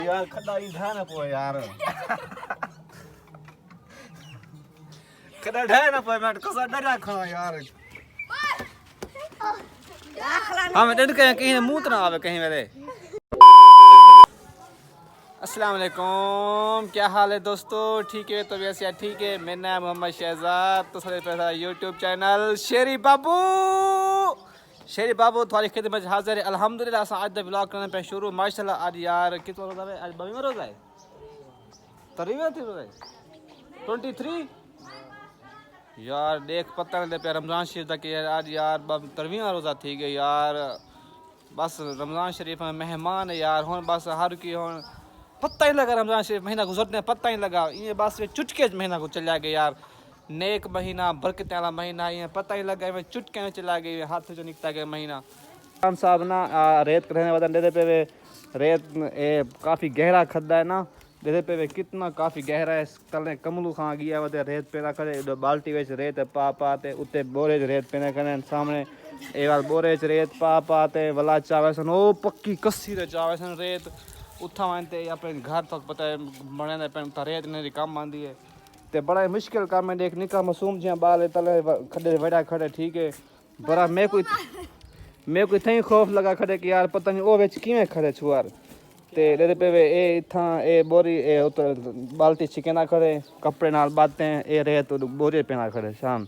यार खड्डा इधर ना पोए यार खड्डा ढाए ना पोए मैं कसा डरा खा यार हम डर के कहीं मुंह ना आवे कहीं मेरे। अस्सलाम वालेकुम, क्या हाल है दोस्तों? ठीक है तो वैसे ठीक है। मेरा नाम मोहम्मद शहजाद, तो सबसे पहला यूट्यूब चैनल शेरी बाबू थोड़ी खिदमत हाजिर है। अल्हम्दुलिल्लाह असां अज व्लॉग करने पे शुरू। माशाल्लाह आज यार कितना रोज़ा है? आज 22वां रोज़ा है, 23वां रोज़ा है, 23 यार देख पता नहीं पे रमज़ान शरीफ तक आज यार 23वां रोज़ा थी गई यार। बस रमज़ान शरीफ में मेहमान है यार, हुन बस हर की हुन पता ही लगा रमज़ान शरीफ महीना गुजरने पता ही लगा। ये बस चुटके महीना को चला गया यार, नेक महीना बरकत वाला महीना, ये पता ही लगा मैं चुटके में चला गया, हाथ से जो निकता गया महीना। खान साहब ना रेत रहने वाला दे पे वे रेत काफ़ी गहरा खड्डा है ना, दे पे वे कितना काफ़ी गहरा है। तले कमलू खां गया वे रेत पेरा करे बाल्टी वेच रेत पा पाते उत्ते बोरे रेत पेने करे सामने ए बार बोरे रेत पा पाते वला चावे सन ओ पक्की कस्सी रे चावे सन रेत उठा मानते अपने घर तक पता है बने पे रेत ने काम आंदी है ते बड़ा मुश्किल काम है। देख निका मासूम जिया बाल तले खड्डे वड़ा खड़े ठीक है बड़ा मैं कोई थई खौफ लगा खड़े कि यार पता नहीं ओ विच किवें खड़े छुआर ते दे पे वे ए इथा ए बोरी ए उतर बाल्टी छिकेना खड़े कपड़े नाल बातें ए रेत बोरे पेना खड़े शाम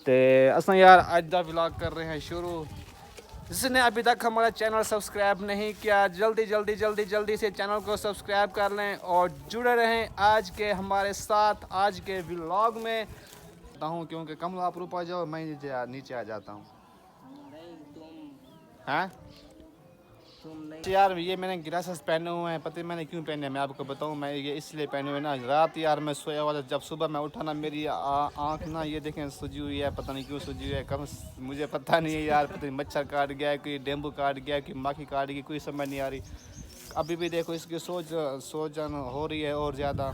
ते असां यार आज दा व्लॉग कर रहे हैं शुरू। जिसने अभी तक हमारा चैनल सब्सक्राइब नहीं किया जल्दी से चैनल को सब्सक्राइब कर लें और जुड़े रहें आज के हमारे साथ आज के व्लॉग में। हूँ क्योंकि कम आप ऊपर जाओ मैं नीचे आ जाता हूँ। हाँ यार ये मैंने ग्लासेस पहने हुए हैं, पता है मैंने क्यों पहने मैं आपको बताऊं। मैं ये इसलिए पहने हुए ना, रात यार मैं सोया हुआ था, जब सुबह मैं उठा ना मेरी आँख ना ये देखें सूजी हुई है, पता नहीं क्यों सूजी हुई है, कम मुझे पता नहीं है यार, पता नहीं मच्छर काट गया है, कोई डेंगू काट गया, कोई माखी काट गई, कोई समझ नहीं आ रही। अभी भी देखो इसकी सोजन हो रही है और ज़्यादा।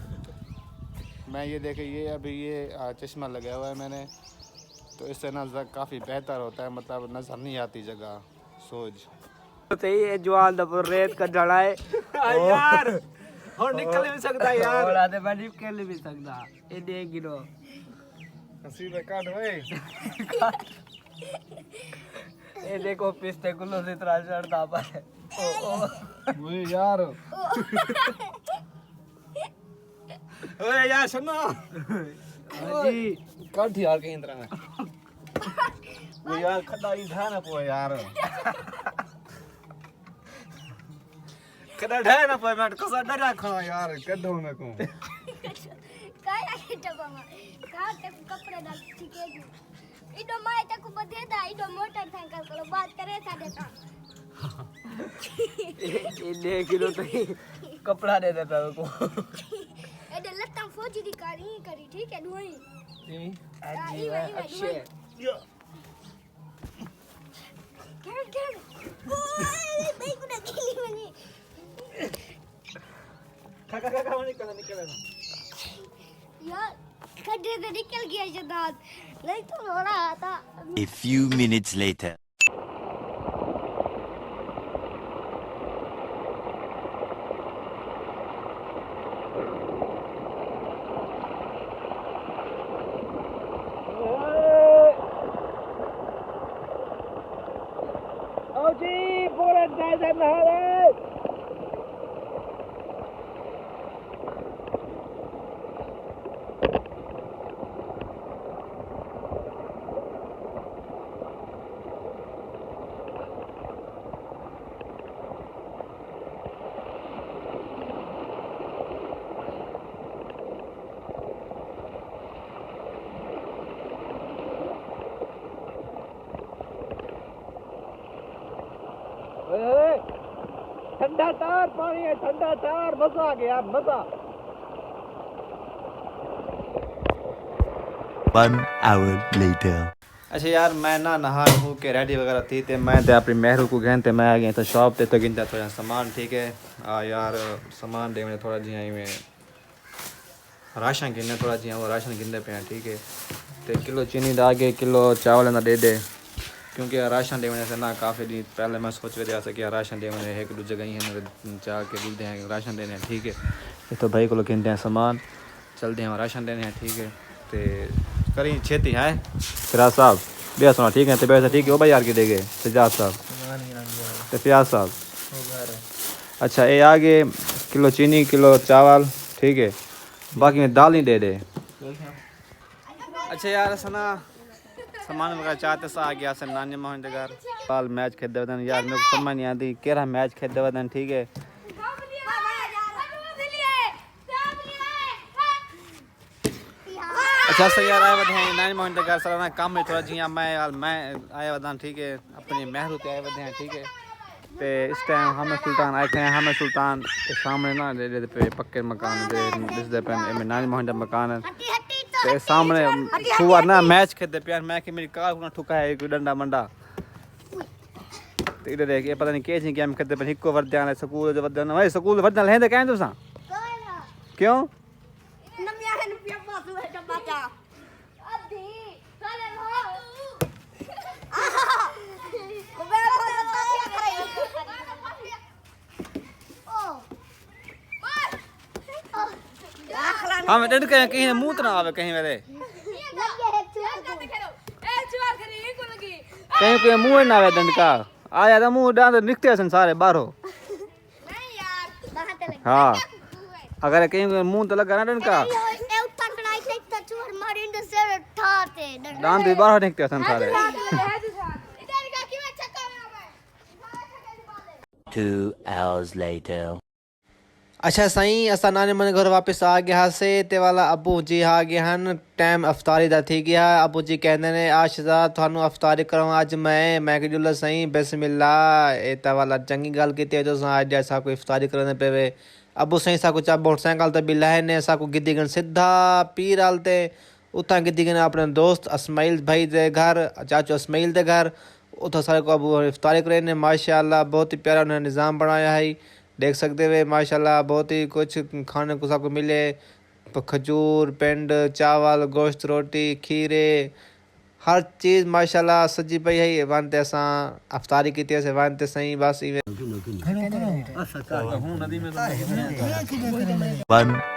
मैं ये देखे ये अभी ये चश्मा लगाया हुआ है मैंने, तो इससे ना काफ़ी बेहतर होता है, मतलब नज़र नहीं आती जगह सोज ये जवान दब रेत का जड़ा है यार और निकल भी सकता है यार और आधे मैं निकल भी सकता ये 1 किलो हंसी में काट भाई ये देखो पिस्ते कुल्लो से इतना चढ़ता पर है ओए यार ओए यार सुनो जी काट यार कहीं तरह में वो यार खड्डा इधर ना पोए यार खड्डा ढाए ना पोए मैं कसा डरा खा यार कड्डो में को काय आहे डब्बामा का ते कपडे डाल ठीक है इडो माय तक बदे दा इडो मोटरसाइकिल को बात करे था देता ये 1 किलो तो कपड़ा दे देता को एडे लत्ता फौजी दी करी ठीक है दुई अजी अच्छे क्या ओए भाई को खेली मनी खा निकल ना यार खड्डे से निकल गया ये दांत नहीं तो रो रहा था। A few minutes later. ओ जी पूरा जायजा नहा रहे ठंडा तार पानी है, ठंडा तार, मजा आ गया मजा। 1 hour later. अच्छा यार मैं ना नहा हूँ के रेडी वगैरह थी ते मैं ते अपनी मेहरू को गए थे, मैं आ गया था शॉप ते तो गिनता थोड़ा सामान ठीक है यार सामान दे मैंने थोड़ा जी में राशन गिनने थोड़ा जी वो राशन गिनने पे ठीक है ते किलो चीनी दा के किलो चावल ना दे दे क्योंकि राशन लेने से ना काफ़ी दिन पहले मैं सोच रहे थे कि राशन लेने एक दो जगह ही है जाके बोलते हैं राशन लेने हैं, ठीक है। तो भाई को लोग कहते हैं सामान चलते हैं राशन लेने हैं, ठीक है। तो करी छेती है फिराज साहब भैया सुना, ठीक है। तो पैसा ठीक है वो भाई यार के देंगे सजाद साहब तो फियाज साहब। अच्छा ये आगे किलो चीनी किलो चावल, ठीक है। बाकी में दाल नहीं दे दे। अच्छा यार सना सामान वगैरह चाहते सा आ गया सर नानी मोहन घर बाल मैच खेलते हुए यार मेरे को समझ नहीं आती केरा मैच खेलते हुए, ठीक है। अच्छा सर यार आए बधे हैं नानी मोहन घर सर ना काम में थोड़ा जी मैं आया बदा, ठीक है। अपनी महरू पे आए बधे हैं, ठीक है। तो इस टाइम हमें सुल्तान आए थे, हमें सुल्तान के सामने ना दे पे पक्के मकान दे पे नानी मोहन का मकान है। तो सामने हुआ ना मैच खेलते प्यार मैं कि मेरी कार को ठुका है कोई डंडा मंडा। तो इधर देख ये पता नहीं कैसे गेम खेलते पर हिको वर्द्यान है स्कूल जो वर्द्यान भाई स्कूल वर्द्यान लेंदे कहें तुसा क्यों हम डंड कहीं मुंह तो ना आवे कहीं मेरे कहीं कोई मुंह ना आवे दंड का आया तो मुंह डांड निकते सन सारे बाहरों। हाँ अगर कहीं कोई मुंह तो लगा ना दंड का डांड भी बाहर निकते सन सारे। 2 hours later. अच्छा साईं असां नाने मन घर वापस आ गया से ते वाला अबू जी आ गए हैं टाइम अफ्तारी दा थी गया। अबू जी कहते ने आशजा थानू अफ्तारी करवा अज मैं कि जुल्ला साईं बिस्मिल्लाह ए ते वाला चंगी गल की जो अज ऐसा कोई अफ्तारी करने पे अबू साईं सा कुछ मोटरसाइकिल ते भी लहने सा को गिद्दी गन सीधा पीर आलते उतना गिद्दी गन अपने दोस्त अस्माइल भाई दे घर चाचू अस्माइल दे घर उतना सारे को अबू अफ्तारी करे ने माशाअल्लाह बहुत ही प्यारा उन्होंने निज़ाम बनाया है देख सकते हुए माशाल्लाह बहुत ही कुछ खाने को सबको मिले खजूर पिंड चावल गोश्त रोटी खीरे हर चीज़ माशाल्लाह सजी पई है वनते असां अफ्तारी की से वनते सही बस 1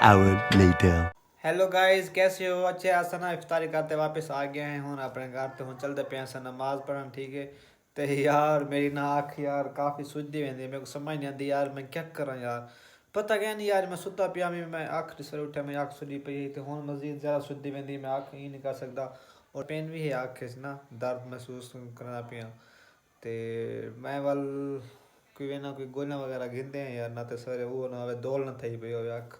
hour later. हेलो गाइस कैसे हो अच्छे आसा ना इफ्तारी करते वापस आ गए हैं हूँ अपने घर तो हूँ चलते पे नमाज पढ़न, ठीक है। तो यार मेरी ना आँख यार काफ़ी सुजदी वेंदी मेरे को समझ नहीं आती यार मैं क्या करा यार पता क्या नहीं यार मैं सुता पिया मैं आँख सर उठा मेरी आँख सुजी पई है तो हूँ मजीद ज़्यादा सुजदी वेंदी मैं आँख ही नहीं कर सकता और पेन भी है आँख ना दर्द महसूस करना पिया तो मैं वाल कोई ना कोई गोलियां वगैरह गिनते हैं यार ना तो सर वो ना दौल न थी पई हो आँख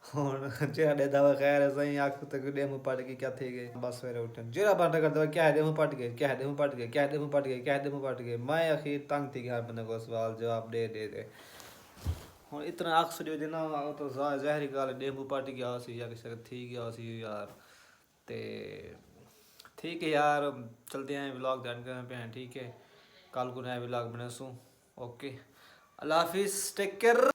हूँ जेड़ा दवा खैर है सही आँख तक डेमू पट गई क्या थी गई बस सवेरे उठन जेड़ा बंद कर दवा क्या है डेमू पट गए क्या है डेमू पट गए क्या है डेमू पट गए क्या है डेमू पट गए मैं आखिर तंग थी यार बंदे को सवाल जवाब दे हूँ इतना आँख सुड़ी देना तो जहरी गाल डेमू पट गया सी या किसी थी गया सी यार ते ठीक है यार चलते हैं व्लॉग ध्यान करने पे हैं, ठीक है। कल को नया व्लॉग बने सू ओके अल्लाह हाफिज़ टेक केयर।